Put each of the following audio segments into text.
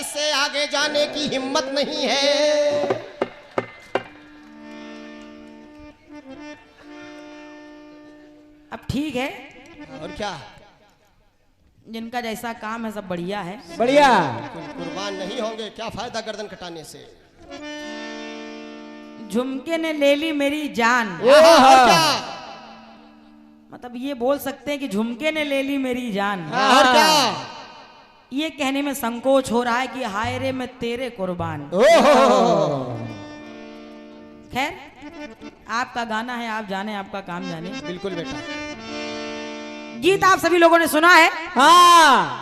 इससे आगे जाने की हिम्मत नहीं है। अब ठीक है, और क्या, जिनका जैसा काम है सब बढ़िया है। बढ़िया। कुर्बान नहीं होंगे, क्या फायदा गर्दन कटाने से। झुमके ने ले ली मेरी जान। और क्या, मतलब ये बोल सकते हैं कि झुमके ने ले ली मेरी जान। और क्या, ये कहने में संकोच हो रहा है कि हाय रे मैं तेरे कुर्बान। खैर, आपका गाना है, आप जाने, आपका काम जाने। बिल्कुल बेटा। गीत आप सभी लोगों ने सुना है हाँ।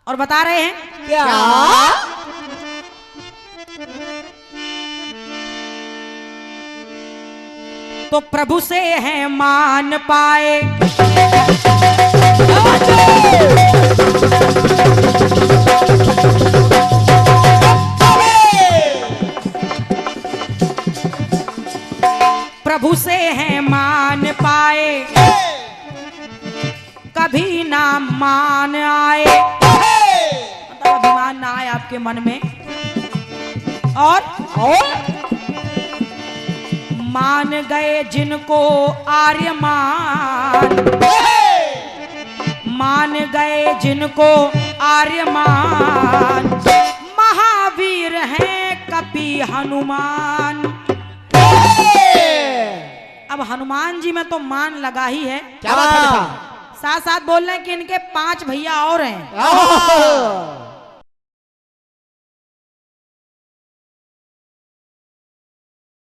और बता रहे हैं क्या? तो प्रभु से है मान पाए, प्रभु से है मान पाए, कभी ना मान आए। मतलब अभिमान ना आए आपके मन में। और मान गए जिनको आर्यमान, मान गए जिनको आर्यमान, महावीर हैं कपि हनुमान। अब हनुमान जी में तो मान लगा ही है। क्या बात है बेटा? साथ साथ बोल रहे हैं कि इनके 5 भैया और हैं।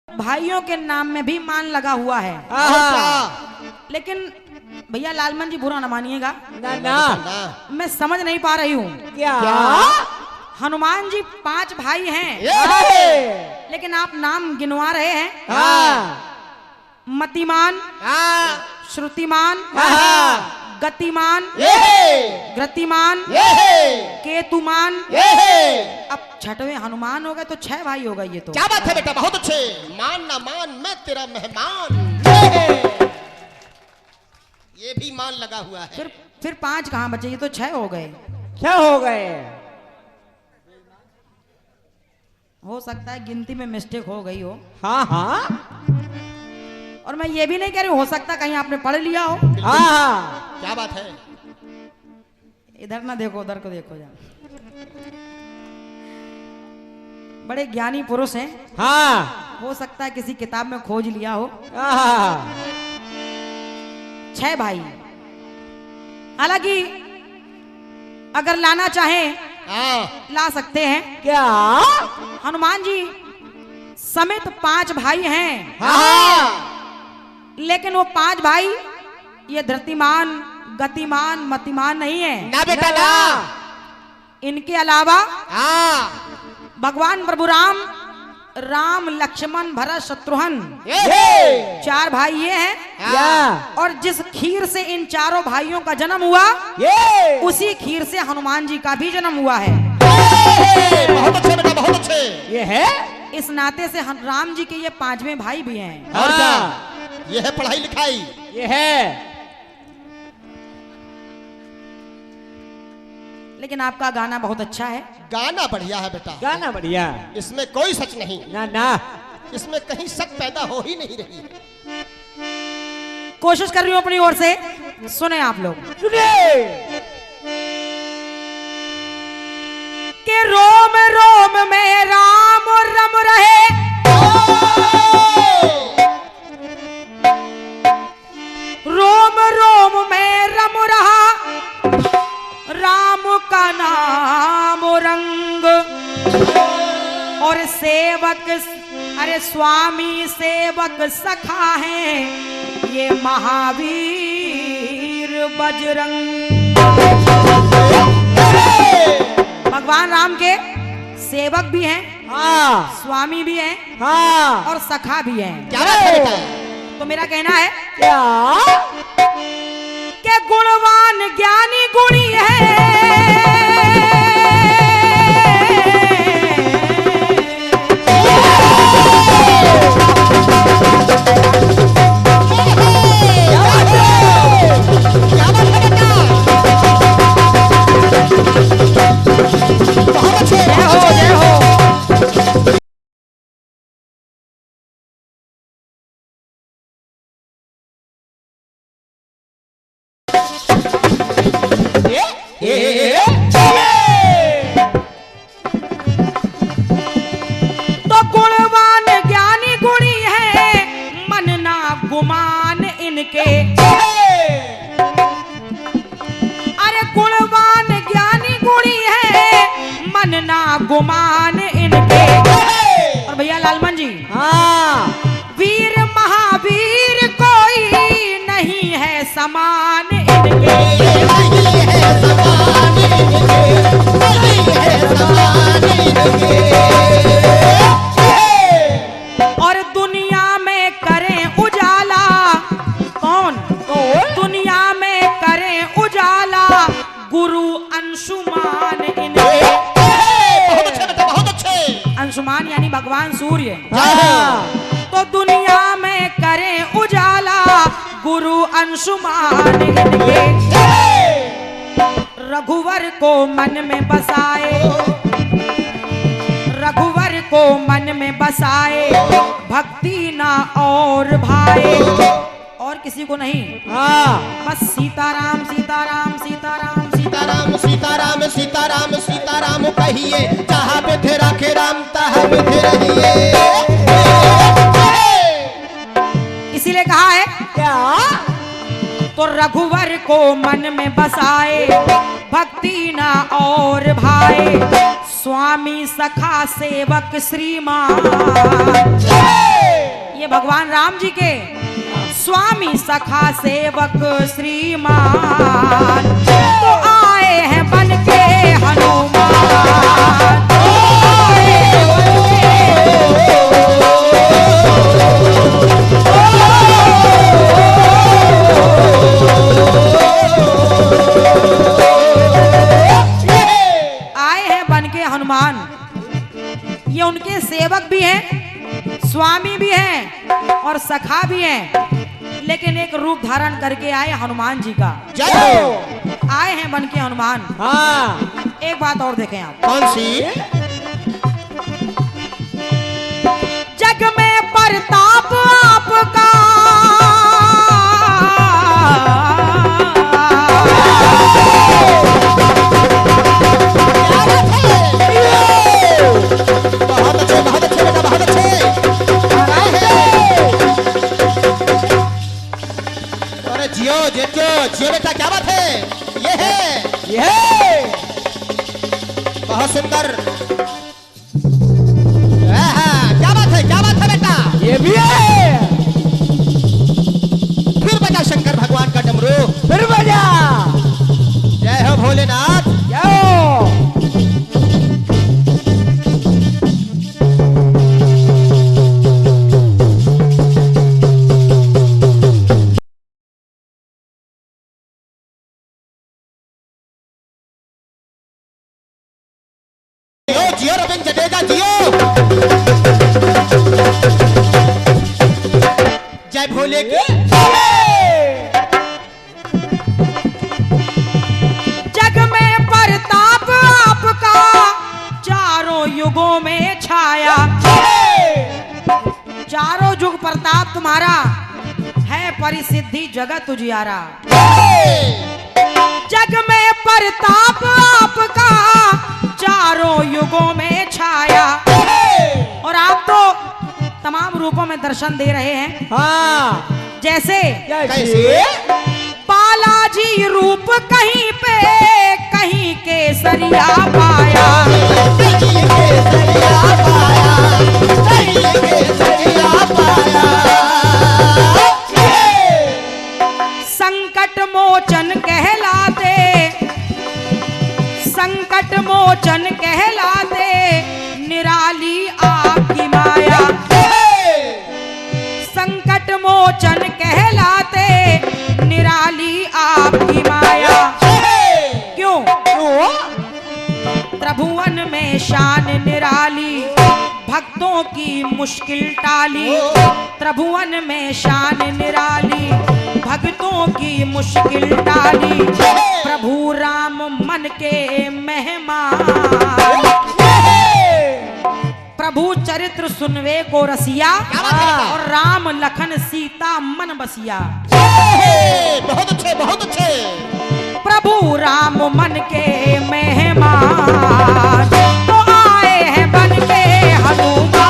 भाइयों के नाम में भी मान लगा हुआ है। लेकिन भैया लालमन जी बुरा न मानिएगा, ना ना, मैं समझ नहीं पा रही हूँ। क्या? हनुमान जी 5 भाई हैं, लेकिन आप नाम गिनवा रहे हैं। मतिमान, श्रुतिमान, गतिमान, गतिमान, केतुमान। अब 6वें हनुमान हो गए तो 6 भाई हो गए ये तो। क्या बात है बेटा, बहुत अच्छे। मान ना मान, मैं तेरा मेहमान। ये भी मान लगा हुआ है। फिर 5 कहाँ बचे, ये तो 6 हो गए। क्या हो गए? हो सकता है गिनती में मिस्टेक हो गई हो। हाँ हाँ। और मैं ये भी नहीं कह रही, हो सकता कहीं आपने पढ़ लिया हो। हाँ। क्या बात है? इधर ना देखो, उधर को देखो जा। बड़े ज्ञानी पुरुष हैं। हाँ। हो सकता है किसी किताब में खोज लिया हो। 6 भाई। हालांकि अगर लाना चाहें ला सकते हैं। क्या? हनुमान जी समेत 5 भाई हैं। लेकिन वो 5 भाई ये धृतिमान, गतिमान, मतिमान नहीं है। ना बेटा ना। इनके अलावा भगवान प्रभु राम, राम लक्ष्मण भरत शत्रुघ्न 4 भाई ये हैं। और जिस खीर से इन चारों भाइयों का जन्म हुआ, उसी खीर से हनुमान जी का भी जन्म हुआ है। बहुत अच्छे बेटा, बहुत अच्छे। ये है, इस नाते से राम जी के ये 5वें भाई भी हैं। और क्या, ये है पढ़ाई लिखाई। ये है। लेकिन आपका गाना बहुत अच्छा है। गाना बढ़िया है बेटा, गाना बढ़िया। इसमें कोई सच नहीं, ना ना, इसमें कहीं शक पैदा हो ही नहीं रही। कोशिश कर रही हूं अपनी ओर से, सुने आप लोग। सुनिए। कि रोम रोम में राम रम रहे, रोम रोम में रम रहा, राम का नाम रंग। और सेवक, अरे स्वामी सेवक सखा है, ये महावीर बजरंग। भगवान राम के सेवक भी हैं, स्वामी भी हैं, और सखा भी हैं। क्या बात है बेटा? तो मेरा कहना है क्या? कि गुणवान ज्ञानी गुणी है, इनके। अरे गुणवान ज्ञानी गुणी है, मन ना गुमान इनके। और भैया लालमन जी, हाँ, वीर महावीर कोई नहीं है समान इनके। नहीं है समान इनके, नहीं है समान इनके। और दुनिया में करें उजाला, कौन? दुनिया में करें उजाला गुरु अंशुमान इनके। बहुत अच्छे बेटा, बहुत अच्छे। अंशुमान यानी भगवान सूर्य। हाँ, तो दुनिया में करें उजाला गुरु अंशुमान इनके। रघुवर को मन में बसाए, रघुवर को मन में बसाए, भक्ति ना और भाए, और किसी को नहीं। हाँ, बस सीताराम सीताराम सीताराम सीताराम सीताराम सीताराम सीताराम कहिए, जहाँ पे थे राखे राम तहाँ पे थे रहिए। इसीलिए कहा है क्या? तो रघुवर को मन में बसाए, भक्ति ना और भाए, स्वामी सखा सेवक श्रीमान। ये भगवान राम जी के स्वामी सखा सेवक श्रीमान, तो आए हैं बन के हनुमान। आए हैं बन के हनुमान। ये उनके सेवक भी हैं, स्वामी भी हैं और सखा भी हैं, लेकिन एक रूप धारण करके आए हनुमान जी का। जय हो। आए हैं बन के हनुमान। हाँ, एक बात और देखें आप, कौन सी? जग में प्रताप आपका, बहुत अच्छे, बहुत अच्छे बेटा, बहुत अच्छे। अरे जियो जियो जियो बेटा, क्या बात है? ये है बहुत सुंदर। क्या बात है, क्या बात है बेटा? ये भी है। फिर बजा शंकर भगवान का डमरू। फिर बजा। जय हो भोलेनाथ। जाओ। जियो रविंद्र जडेजा जियो। जय भोले की। जग में प्रताप आपका चारों युगों में छाया। चारों युग प्रताप तुम्हारा है, परिसिद्धि जगत उजियारा। जग में प्रताप आपका चारों युगों में छाया। और आप तो तमाम रूपों में दर्शन दे रहे हैं। हाँ, जैसे कैसे? बालाजी रूप कहीं पे कहीं केसरिया पाया। कहीं केसरिया पाया, कहीं केसरिया पाया। संकट मोचन कहलाते, संकट मोचन कहलाते, निराली आपकी माया। संकट मोचन कहलाते, निराली आपकी माया। क्यों? त्रिभुवन में शान निराली, भक्तों की मुश्किल टाली। त्रिभुवन में शान निराली, भक्तों की मुश्किल टाली। प्रभु राम मन के मेहमान, प्रभु चरित्र सुनवे को रसिया, और राम लखन सीता मन बसिया। बहुत अच्छे, बहुत अच्छे। प्रभु राम मन के मेहमान, तो आए हैं बन के हनुमान।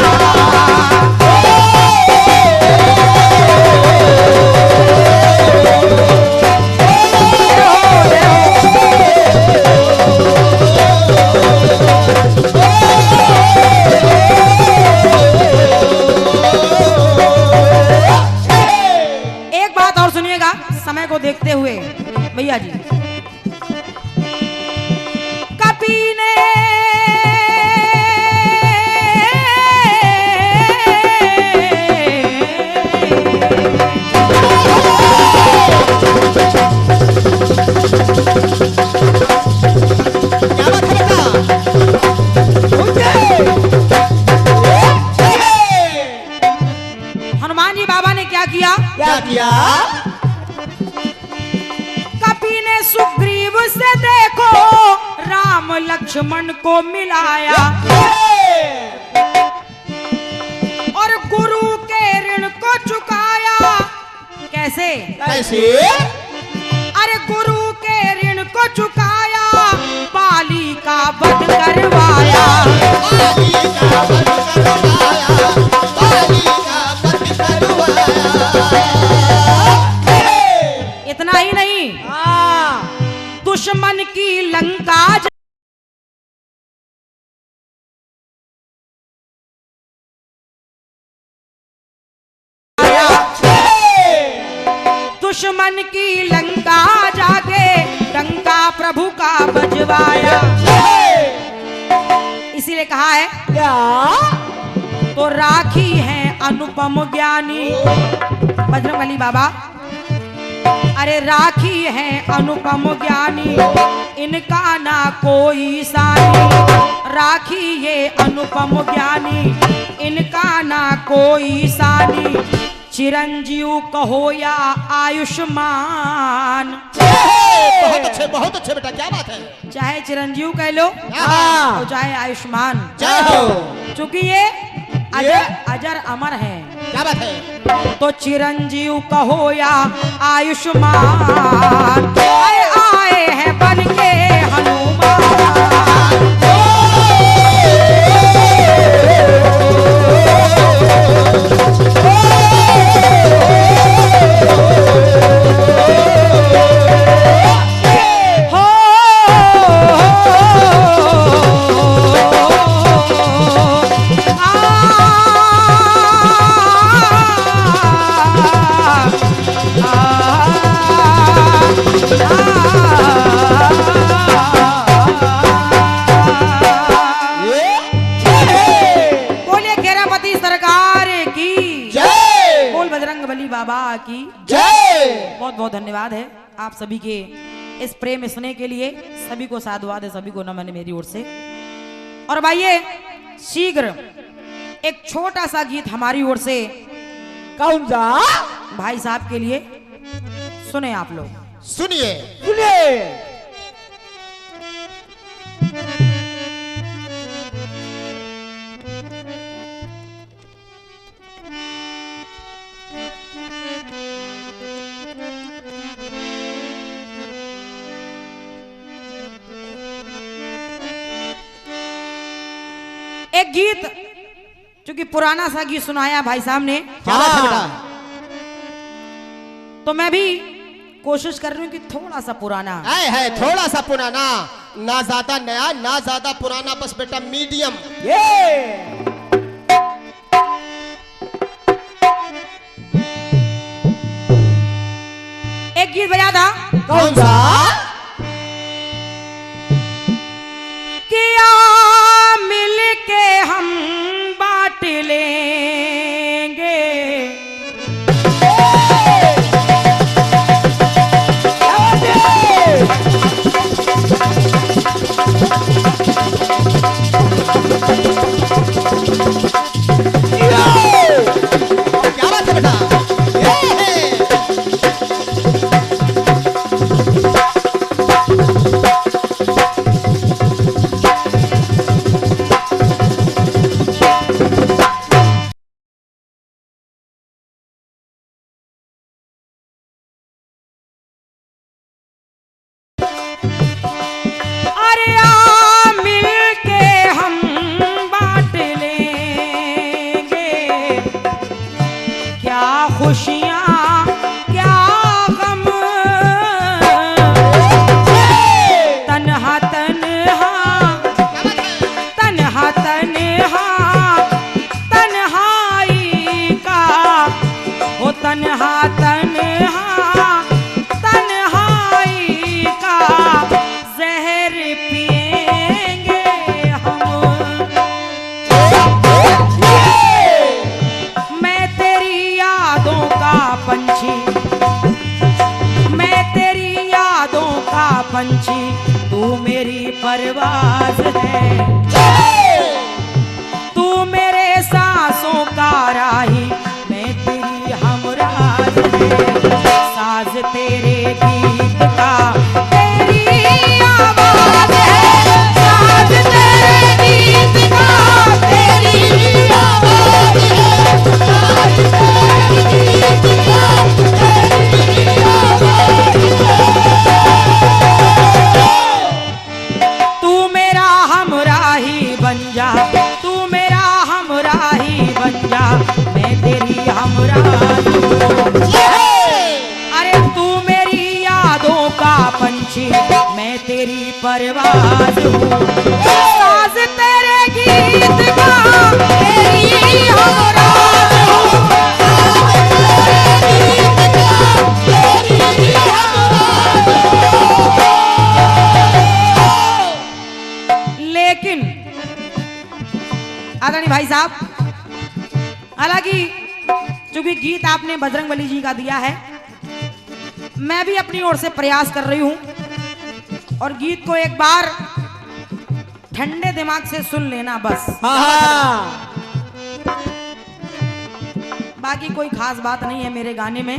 लक्ष्मण को मिलाया और गुरु के ऋण को चुकाया। कैसे? कैसे? अरे गुरु के ऋण को चुकाया, बाली का वध करवाया। बाली का वध करवाया, बाली का वध करवाया। इतना ही नहीं, दुश्मन की लंका दुश्मन की लंका जाके डंका प्रभु का बजवाया। इसीलिए कहा है क्या? तो राखी है अनुपम ज्ञानी बजरंगबली बाबा। अरे राखी है अनुपम ज्ञानी, इनका ना कोई सानी। राखी ये अनुपम ज्ञानी, इनका ना कोई सानी। चिरंजीव कहो या आयुष्मान। बहुत अच्छे बेटा, क्या बात है। चाहे चिरंजीव कह लो और चाहे आयुष्मान, जय हो। चूंकि ये अजर अमर है। क्या बात है। तो चिरंजीव कहो या आयुष्मान, आए हैं बन के हनुमान। बाबा की जय। बहुत बहुत धन्यवाद है आप सभी के इस प्रेम स्नेह के लिए। सभी को साधुवाद है, सभी को नमन मेरी ओर से। और भाइये शीघ्र एक छोटा सा गीत हमारी ओर से, कौन सा? भाई साहब के लिए सुने आप लोग। सुनिए सुनिए। एक गीत चूंकि पुराना सा गीत सुनाया भाई साहब ने, क्या बात है बेटा। तो मैं भी कोशिश कर रही हूँ कि थोड़ा सा पुराना है, थोड़ा सा पुराना, ना ज्यादा नया ना ज्यादा पुराना, बस बेटा मीडियम। एक गीत बजा था। कौन सा? किया मिल के हम बांट लेंगे, क्या बात है बेटा। खुशियाँ क्या गम, तन्हा तन्हा तन्हा तन्हा तन्हाई का, वो तन्हा तन्हा तन्हाई का जहर पिएंगे हम। मैं तेरी यादों का पंछी, मैं तेरी यादों का पंछी, तू मेरी परवाज़ है, तू मेरे सांसों का राही, मैं तेरी हमराज है। साज तेरे गीत का तेरी आवाज़ है, साज जा, तू मेरा हमराही बन जा, मैं तेरी हमराही हूँ। अरे तू मेरी यादों का पंछी, मैं तेरी परवाज़ हूँ। साज तेरे गीत का तेरी हमराज हूँ। लेकिन आदरणीय भाई साहब, हालांकि चूंकि गीत आपने बजरंगबली जी का दिया है, मैं भी अपनी ओर से प्रयास कर रही हूं और गीत को एक बार ठंडे दिमाग से सुन लेना बस। हाँ। बाकी कोई खास बात नहीं है मेरे गाने में।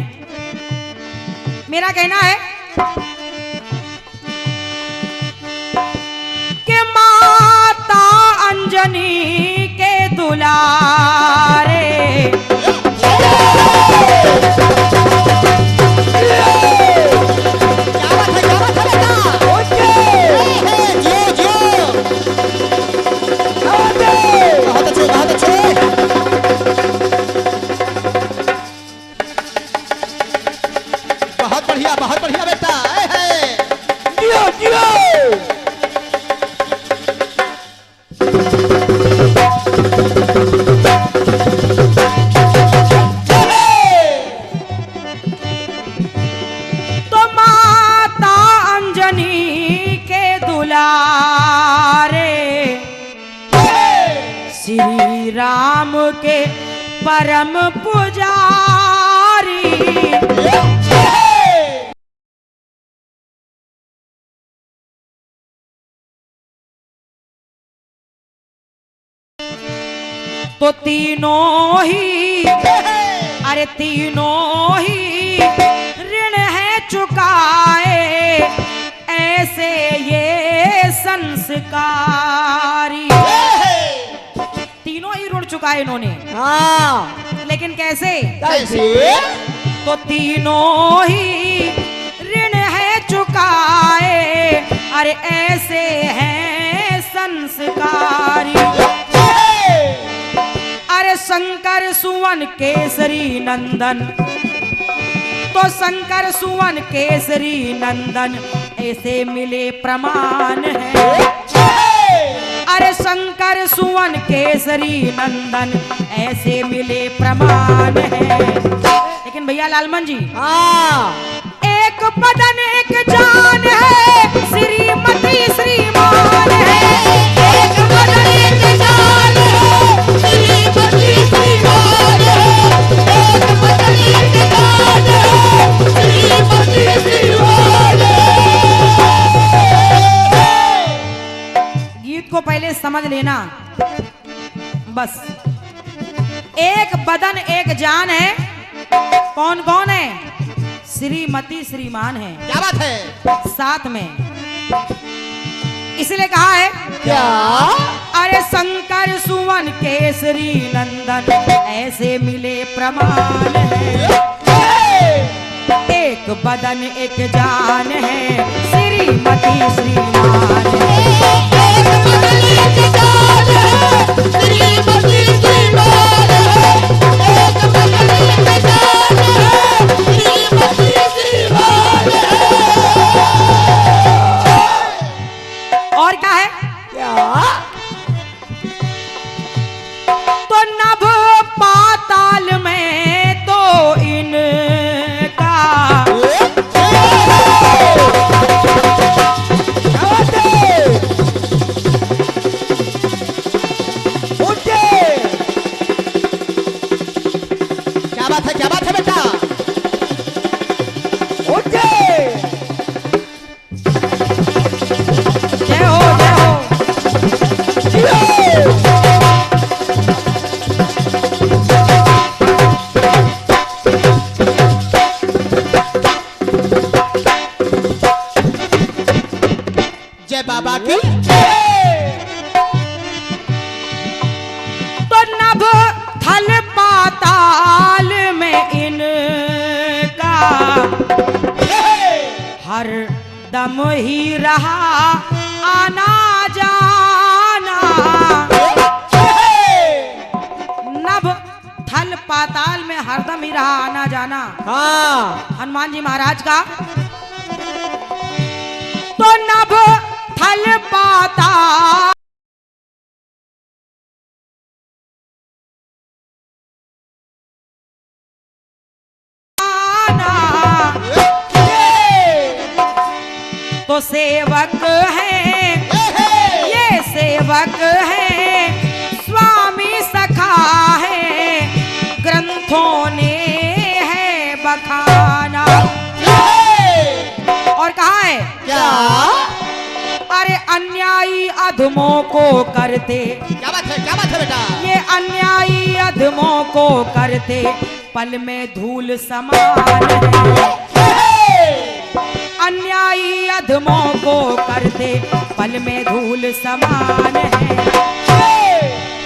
मेरा कहना है कि माता अंजनी के दुलारे, बहुत बढ़िया बेटा। जियो जियो। तो माता अंजनी के दुलारे, श्री राम के परम पुजारी, तो तीनों ही, अरे तीनों ही ऋण है चुकाए, ऐसे ये संस्कारी। तीनों ही ऋण चुकाए इन्होंने। हाँ। लेकिन कैसे? कैसे? तो तीनों ही ऋण है चुकाए, अरे ऐसे हैं संस्कारी। अरे शंकर सुवन केसरी नंदन, तो शंकर सुवन केसरी नंदन, ऐसे मिले प्रमाण है। अरे शंकर सुवन केसरी नंदन, ऐसे मिले प्रमाण है। लेकिन भैया लालमन जी, हाँ। एक बदन एक जान है, श्रीमती श्रीमान है। एक बदन एक जान है, श्रीमती श्रीमान है। एक बदन एक जान है, श्रीमती श्रीमान है। गीत को पहले समझ लेना बस। एक बदन एक जान है, कौन कौन है? श्रीमती श्रीमान है। क्या बात है? साथ में इसलिए कहा है क्या? अरे शंकर सुवन केसरी नंदन, ऐसे मिले प्रमाण है। एक बदन एक जान है, श्रीमती श्रीमान है। एक बदन एक जान है, श्रीमती श्रीमान है। एक बदन एक जान है, श्रीमती श्रीमान है। और क्या है? क्या? तो नभ पाताल में तो इनका, क्या बात है? क्या बात है बेटा? जय हो जय हो। जय बाबा की। तो नभ थल पाताल में इनका, हर दम ही रहा आना जाना। नभ थल पाताल में हरदम ही रहा आना जाना हाँ हनुमान जी महाराज का। तो नभ थल पाताल तो सेवक है, ये सेवक है, स्वामी सखा है, ग्रंथों ने है बखाना। और कहा है क्या? अरे अन्यायी अधमों को करते, क्या बात है, क्या बात है बेटा? ये अन्यायी अधमों को करते पल में धूल समान है। अन्यायी अधमों को करते पल में धूल समान है।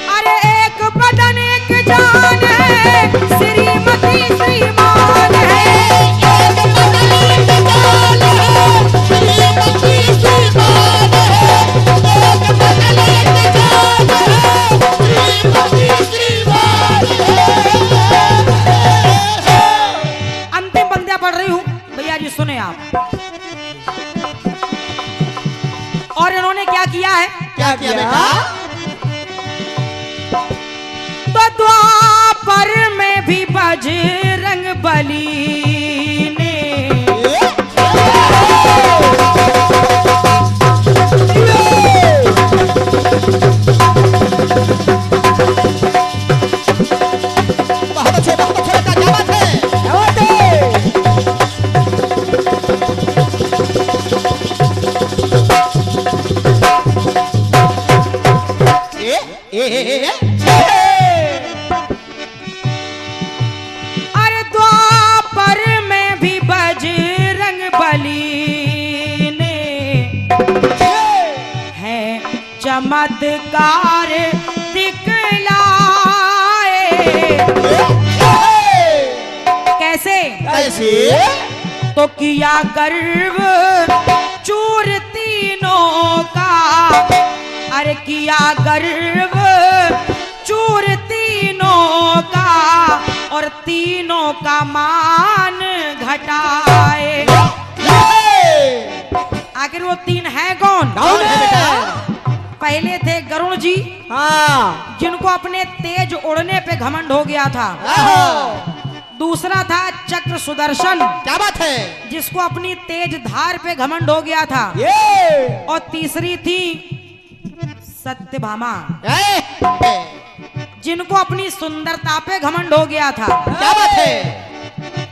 अरे एक बदन एक जान है, श्रीमती श्रीमान है। एक बदन एक जान है, श्रीमती श्रीमान है। एक बदन एक जान है, श्रीमती श्रीमान है। अंतिम पंक्तियां पढ़ रही हूँ भैया जी, सुने आप। और इन्होंने क्या किया है? क्या किया बेटा? तो द्वापर में भी बजरंग बली ने बहुत अच्छे बेटा, क्या बात है? क्या बात है? अरे द्वापर में भी बजरंग बली ने है चमत्कार दिखलाए। कैसे? कैसे? तो किया गर्व चूर तीनों का, अरे किया गर्व चूर तीनों का, और तीनों का मान घटाए। आखिर वो तीन है कौन? कौन है बेटा? पहले थे गरुड़ जी, हाँ जिनको अपने तेज उड़ने पे घमंड हो गया था। दूसरा था चक्र सुदर्शन, क्या बात है? जिसको अपनी तेज धार पे घमंड हो गया था। ये और तीसरी थी सत्यभामा, जिनको अपनी सुंदरता पे घमंड हो गया था। क्या बात है?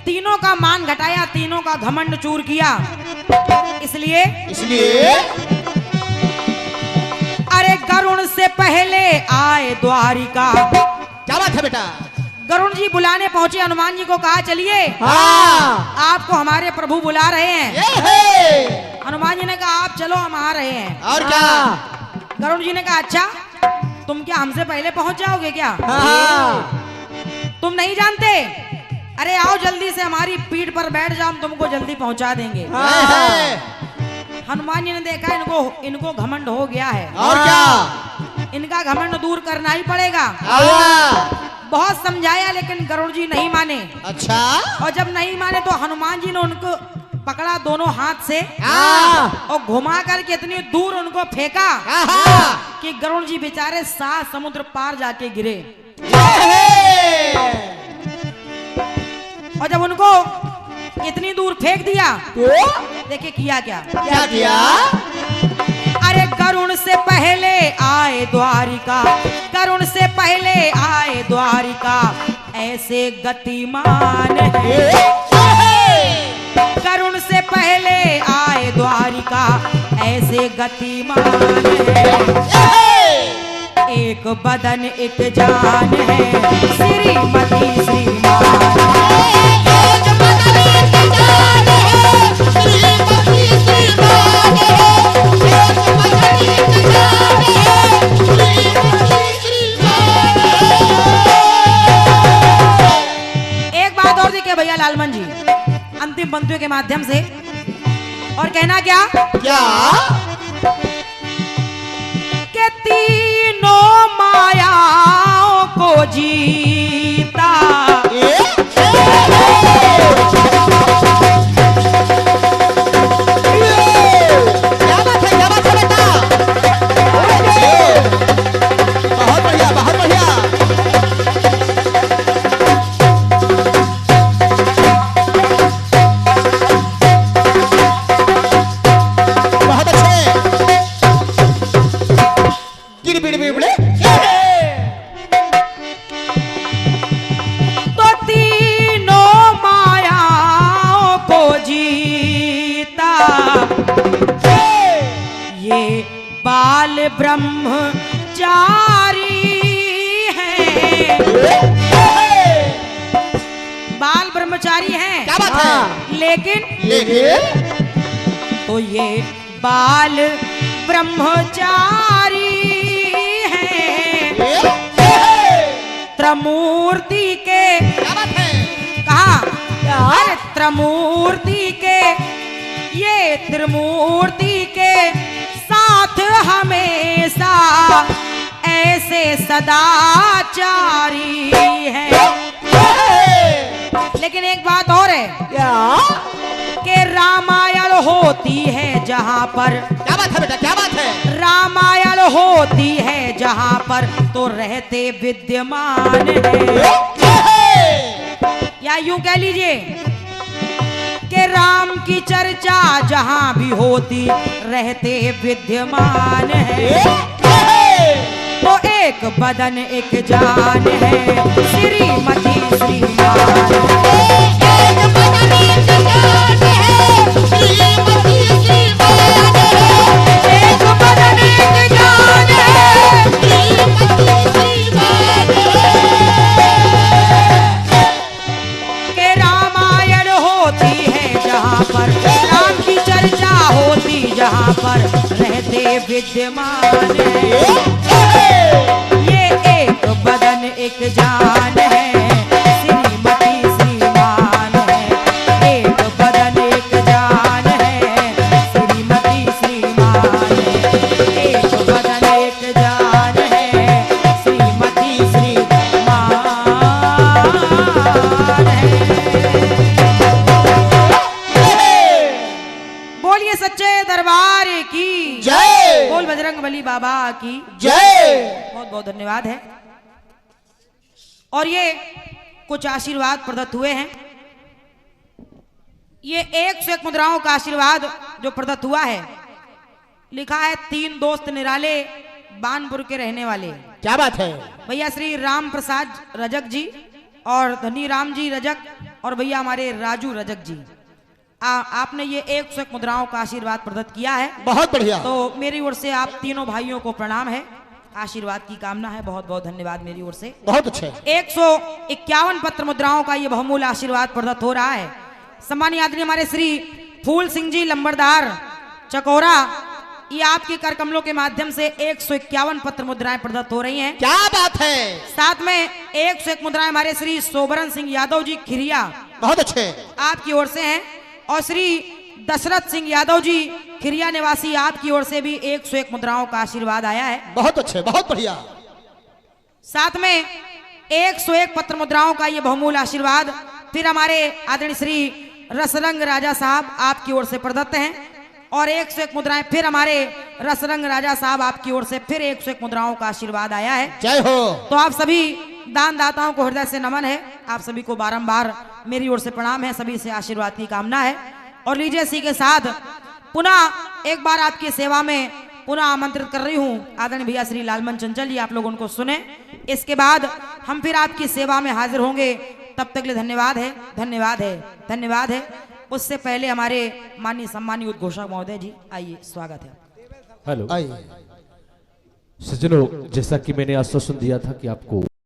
तीनों का मान घटाया, तीनों का घमंड चूर किया। इसलिए अरे गरुण से पहले आए द्वारिका। क्या बात है बेटा? गरुण जी बुलाने पहुंचे, हनुमान जी को कहा चलिए, हाँ आपको हमारे प्रभु बुला रहे हैं। ये है। हनुमान जी ने कहा आप चलो, हम आ रहे हैं। और क्या? गरुड़ जी ने कहा अच्छा, तुम क्या हमसे पहले पहुंच जाओगे क्या? हाँ तुम नहीं जानते? अरे आओ जल्दी से हमारी पीठ पर बैठ जाओ, हम तुमको जल्दी पहुंचा देंगे। हनुमान जी ने देखा इनको घमंड हो गया है, और क्या? इनका घमंड दूर करना ही पड़ेगा। बहुत समझाया लेकिन गरुड़ जी नहीं माने। अच्छा। और जब नहीं माने तो हनुमान जी ने उनको पकड़ा दोनों हाथ से और घुमा करके इतनी दूर उनको फेंका कि गरुड़ जी बेचारे 7 समुद्र पार जाके गिरे। और जब उनको इतनी दूर फेंक दिया तो देखिए किया क्या? क्या किया? अरे गरुण से पहले आए द्वारिका, गरुण से पहले आए द्वारिका, ऐसे गतिमान है। गरुण से पहले आए द्वारिका, ऐसे गतिमान है। एक बदन एक जान है, श्रीमती श्रीमान है। एक बदन एक जान है, श्रीमती श्रीमान है। एक बदन एक जान है, श्रीमती श्रीमान है। एक बात और देखिए भैया लालमन जी, अंतिम पंक्तियों के माध्यम से, और कहना क्या? क्या? के तीन तीनों मायाओं को जीता। क्या बात है बेटा। बहुत बढ़िया बहुत बढ़िया। बहुत अच्छे। गिर बिड़ बिड़ बिड़े। तो तीनों मायाओं को जीता, ये बाल ब्रह्मचारी है। बाल ब्रह्मचारी हैं। क्या बात है। लेकिन तो ये बाल ब्रह्मचारी हैं। त्रिमूर्ति के क्या बात है। कहा, अरे त्रिमूर्ति के, ये त्रिमूर्ति के साथ हमेशा ऐसे सदाचारी है। लेकिन एक बात और है कि रामायण होती है जहाँ पर, क्या बात है बेटा क्या बात है। रामायण होती है जहाँ पर तो रहते विद्यमान है। या यूं कह लीजिए कि राम की चर्चा जहाँ भी होती रहते विद्यमान है। तो एक बदन एक जान है, श्रीमती श्रीमान। एक बदन एक जान है, श्रीमती श्रीमान। एक बदन एक जान है, श्रीमती श्रीमान। के रामायण होती है जहाँ पर, राम की चर्चा होती जहाँ पर रहते विद्यमान है। ये एक बदन एक जान है, श्रीमती श्रीमान है। एक बदन एक जान है, श्रीमती श्रीमान है। एक बदन एक जान है, श्रीमती श्रीमान है। बोलिए सच्चे दरबार की जय। बोल बजरंग बली बाबा की जय। बहुत बहुत धन्यवाद है। और ये कुछ आशीर्वाद प्रदत्त हुए हैं। ये 101 मुद्राओं का आशीर्वाद जो प्रदत्त हुआ है, लिखा है 3 दोस्त निराले बानपुर के रहने वाले। क्या बात है। भैया श्री राम प्रसाद रजक जी और धनी राम जी रजक और भैया हमारे राजू रजक जी, आपने ये 101 मुद्राओं का आशीर्वाद प्रदत्त किया है। बहुत बढ़िया। तो मेरी ओर से आप तीनों भाइयों को प्रणाम है, आशीर्वाद की कामना है। बहुत बहुत धन्यवाद मेरी ओर से। बहुत अच्छे। 151 पत्र मुद्राओं का ये बहुमूल्य आशीर्वाद प्रदत्त हो रहा है। सम्मानीय आदरणीय हमारे श्री फूल सिंह जी लंबरदार चकोरा, ये आपके कर कमलों के माध्यम से 151 पत्र मुद्राएं प्रदत्त हो रही हैं। क्या बात है। साथ में 101 मुद्राएं हमारे श्री सोबरन सिंह यादव जी खिरिया, बहुत अच्छे। आपकी ओर से हैं। और श्री दशरथ सिंह यादव जी खिरिया निवासी, आपकी ओर से भी 101 मुद्राओं का आशीर्वाद आया है। बहुत अच्छे बहुत बढ़िया। साथ में 101 पत्र मुद्राओं का ये बहुमूल्य आशीर्वाद फिर हमारे आदरणीय श्री रसरंग राजा साहब आपकी ओर से प्रदत्त हैं। और 101 मुद्राएं फिर हमारे रसरंग राजा साहब आपकी ओर से फिर 101 मुद्राओं का आशीर्वाद आया है। जय हो। तो आप सभी दानदाताओं को हृदय से नमन है। आप सभी को बारंबार मेरी ओर से प्रणाम है, सभी से आशीर्वाद की कामना है। और लीजिए इसी के साथ पुनः एक बार आपकी सेवा में पुनः आमंत्रित कर रही हूँ आदरणीय भैया श्री लालमन चंचल जी, आप लोग उनको सुने। इसके बाद हम फिर आपकी सेवा में हाजिर होंगे। तब तक के लिए धन्यवाद है, धन्यवाद है, धन्यवाद है। उससे पहले हमारे माननीय सम्मानीय उद्घोषक महोदय जी, आइए, स्वागत है। हेलो आइए। सज्जनों, जैसा कि मैंने आश्वासन दिया था कि आपको